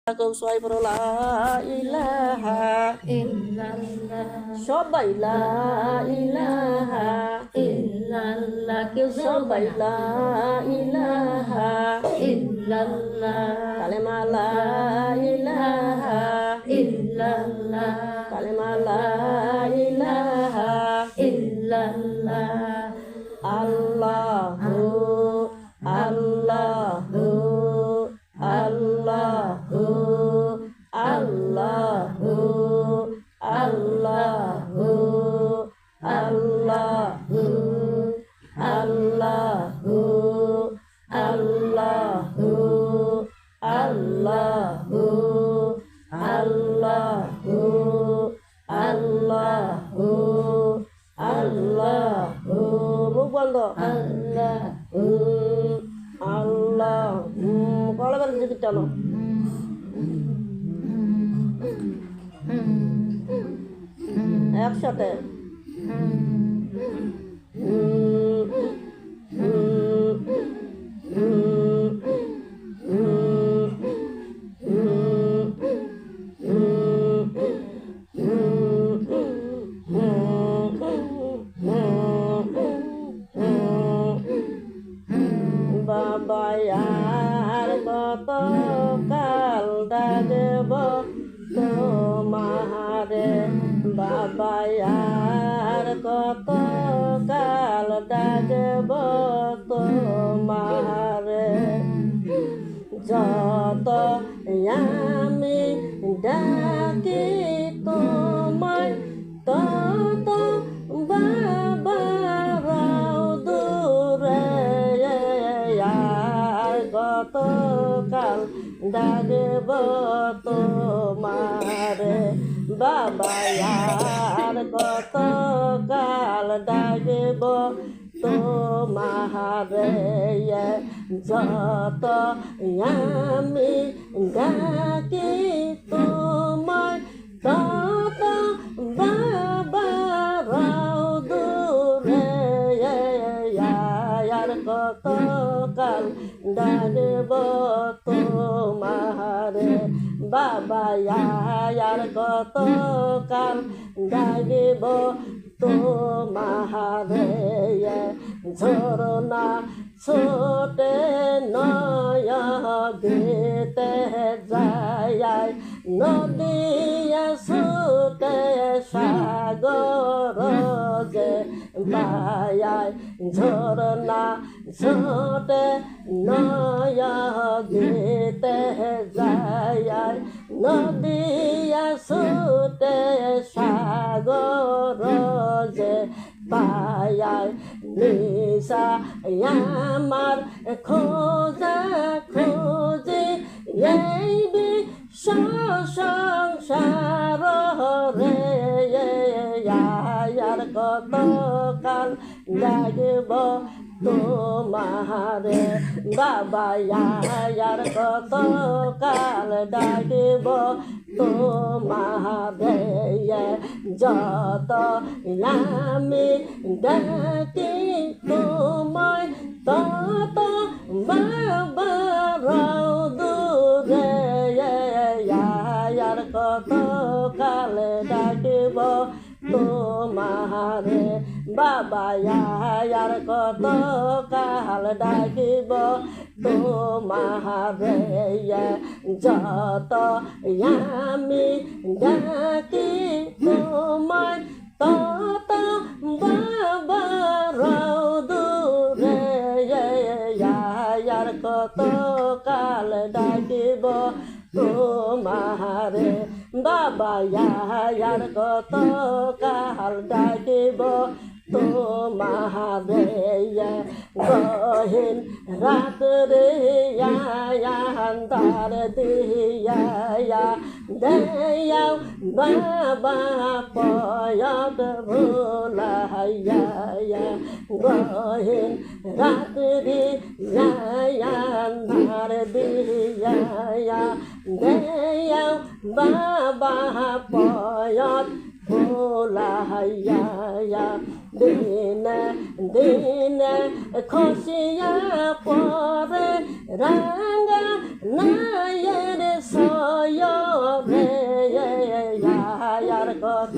Kau soy pro la ilaha illallah Sobai la ilaha illallah kêu Sobai la ilaha illallah Kalema la ilaha illallah Kalema la ilaha illallah Allahu Allahu Allahu Allahu Allahu Allahu Allahu Allahu Allahu Allahu Allahu Allahu মুখ বন্ধ আল্লাহ আল্লাহ কলবার জিকির চলো একসাথে বাবার কত কাল ডাকব তোমারে বাবার কত কাল ডাকব তোমারে যত আমি ডাকি তোমায় তত বাবারাও দূরে কত কাল ডাকব তোমারে বাবা আর কত কাল ডাকব তোমারে যত আমি ডাকি তোমায় তত বাবারাও দূরে আর কত কাল ডাকব তোমারে বাবা আর কত কাল ডাকব তোমারে ঝরনা ছোটে নয় দিতে যায় নদিয়া ছুটে সাগর যে বায়ায় ঝরনা ছোটে নয় দিতে যায় নদিয়া ছুটে সাগর যে পায়ায় নিশা আমার খোঁজা খোঁজে এই বিশ্ব সংসার রে আর কত কাল ডাকব তোমারে বাবা আর কত কাল ডাকব তোমারে যত আমি ডাকি তোমায় তত বাবারাও দূরে আর কত কাল ডাকব তোমারে বাবা আর কত কাল ডাকব তোমারে যত আমি ডাকি তোমায় তত বাবারাও দূরে আর কত কাল ডাকব তোমারে বাবা আর কত কাল ডাকব তোমারে গহীন রাত্রে আন্ধার দিয়া দেয়াও বাবা পয়ত ভোলাইয়া গহীন রাত্রি আন্ধার দিয়া দেয়াও বাবা পয়ত ভোলাইয়া দিনে দিনে খসিয়া পরে রাঙ্গা নায়ের সয় কত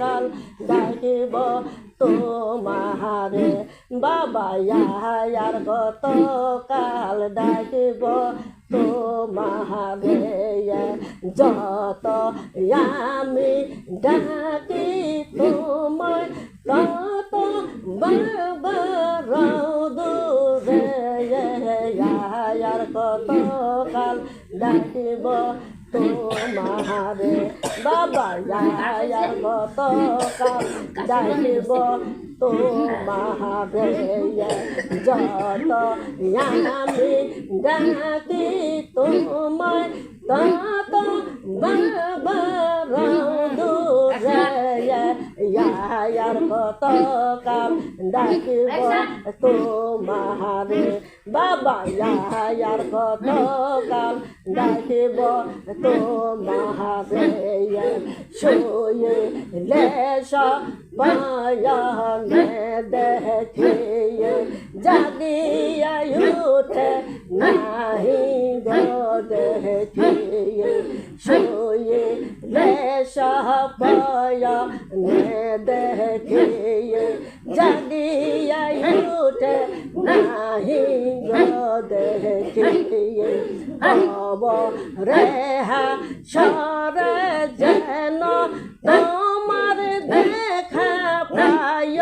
কাল ডাকিব তোমারে বাবা আর কত কাল ডাকিব তোমারে যত আমি ডাকি তোমায় তত বাবার দূরে আর কত কাল ডাকিব তোমারে বাবা আর কত কাল ডাকিব তোমারে যত আমি ডাকি তোমায় তত বাবার দূরে আর কত কাল ডাকিব তোমারে বাবা আর কত কাল ডাকিব তোমারে শুয়ে লেশ পায়নে দেখিয়ে জাগিয়া উঠে নাহি গো দেখিয়ে শুয়ে লেশ পায়নে দেখিয়ে জাগিয়া উঠে নাহি গো দেখিয়ে হব রেহা সরে যেন তোমার দেখা পায়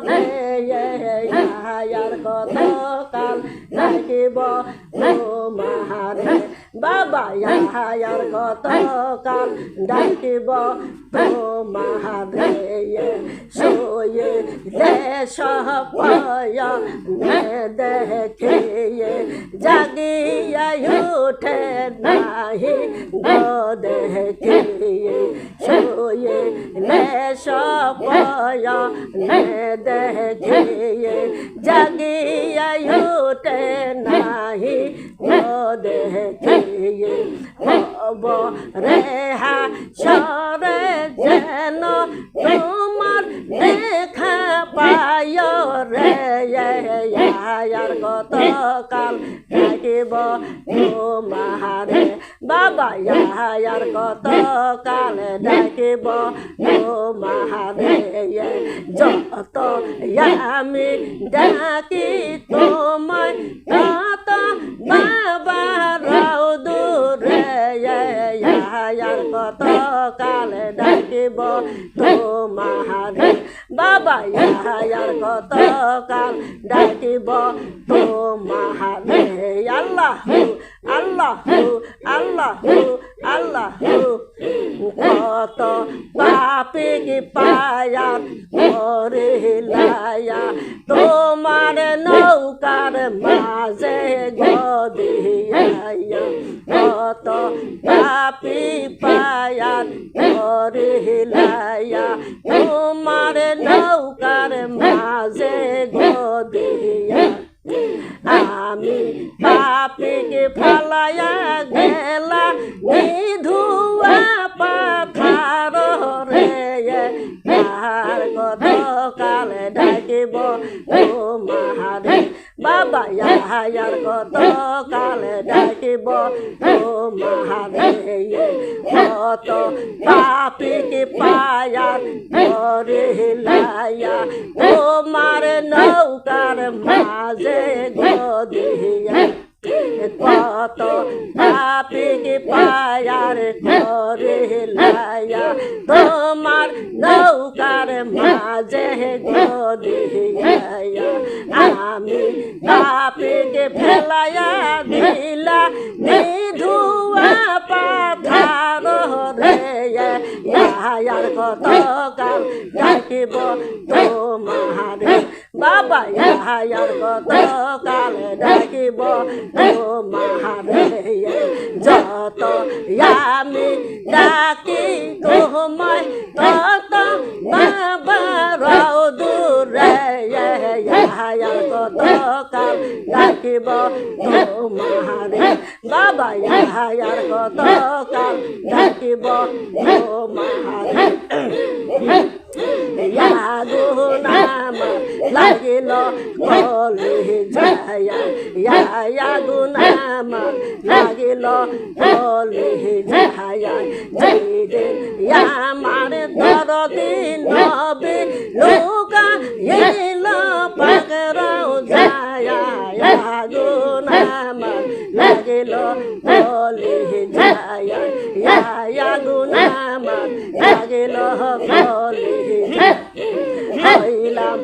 রে আর কত কাল ডাকিব তোমারে বাবা আর কত কাল ডাকিব তোমারে শুয়ে দেশ পায়নে দেখিয়ে জাগিয়া উঠে নাহি গো দেখিয়ে শুয়ে দেশ পায়নে দেখিয়ে জাগিয়া উঠে নাহি গো দেখিয়ে হব রেহা সরে যেন তোমার দেখা পায় রে আর কত কাল ডাকিব তোমারে বাবা আর কত কাল ডাকিব তোমারে যত আমি ডাকি তোমায় তত বাবার দূরে আর কত কাল ডাকিব তোমারে বাবা আর কত কাল ডাকিব তোমারে আল্লাহ আল্লাহ আল্লাহ আল্লাহ কত পাপি কি পায়ার করিলায়া তোমার নৌকার মাঝে গদিয়া কত পাপি পায়ার করিলায়া তোমার নৌকার মাঝে গদিয়া আমি পাপিকে ফালায়া গেলা নিধুয়া পাথার রে আর কত কাল ডাকিব তোমারে বাবা আর কত কাল ডাকিব তোমারে কত পাপিকে পায়ার করিলায়া তোমার নৌকার মাঝে গদিয়া কত পাপিকে পায়ার করিলায়া তোমার নৌকার মাঝে গদিয়া আমি পাপিকে ফেলায়া দিলা নিধুয়া পাথার রে আর কত কাল ডাকিব তোমারে বাবা আর কত কাল ডাকিব তোমারে যত আমি ডাকি তোমায় তত বাবার দূরে আর কত কাল ডাকিব তোমারে বাবা আর কত কাল ডাকিব তোমারে আগুন আমার লাগিল কলি যায় আগুন আমার লাগিল কলি যায় যেদিন আমার দরদি নবী লোকা এল পাগরাও যায় আগুন আমার লাগিল কলি যায় আগুন আমার লাগিল কলি হইলাম